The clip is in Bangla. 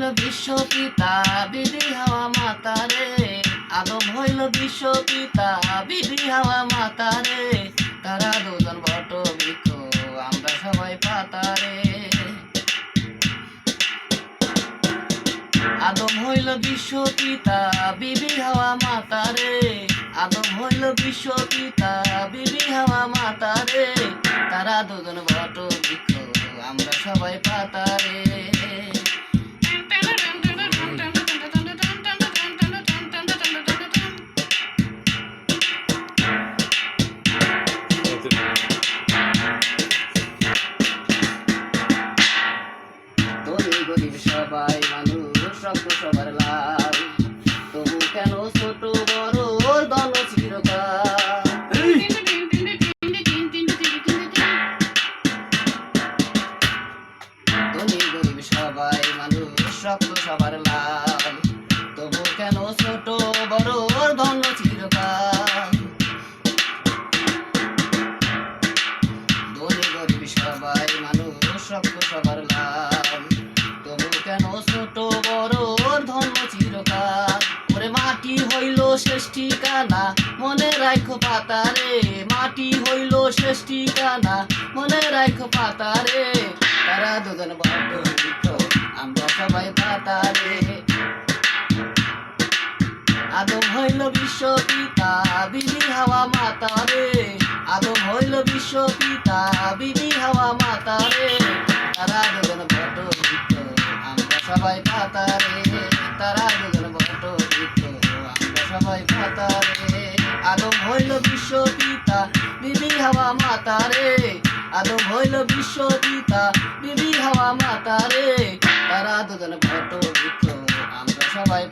হইল বিশ্ব পিতা বিবি হাওয়া মাতা রে, আদম হইল বিশ্ব পিতা বিবি হাওয়া মাতা রে, তারা দুজন বট বৃক্ষ আমরা সবাই পাতা রে। আদম হইল বিশ্ব পিতা বিবি হাওয়া মাতা রে, আদম হইল বিশ্ব পিতা বিবি হাওয়া মাতা রে, তারা দুজন বট বৃক্ষ আমরা সবাই পাতা রে। ধনী গরিব সবাই মানুষ রক্ত সবার লাল, তবু কেন ছোট বড় দল চিরকাল। ধনী গরিব সবাই মানুষ রক্ত সবার লাল, তবু কেন ছোট বড় ধন্য চিরকাল। ধনী গরিব সবাই মানুষ রক্ত সবার লাল, তবু কেন ছোট বড় ধন্য চিরকাল। ওরে মাটি হইল শেষ ঠিকানা মনে রাখো পাতা রে, মাটি হইল শেষ ঠিকানা মনে রাখো পাতা রে, তারা দুজন বট বৃক্ষ আমরা সবাই পাতা রে। আদম হইল বিশ্ব পিতা বিবি হাওয়া মাতা রে, আদম হইল বিশ্ব পিতা বিবি হাওয়া মাতা রে, তারা দুজন বট বৃক্ষ আমরা সবাই পাতা রে, তারা দুজন বট বৃক্ষ আমরা সবাই পাতা রে। আদম হইল বিশ্ব পিতা বিবি হাওয়া মাতা রে, আদম হইল বিশ্ব পিতা বিবি হাওয়া মাতা রে, তারা দুজন বট বৃক্ষ আমরা সবাই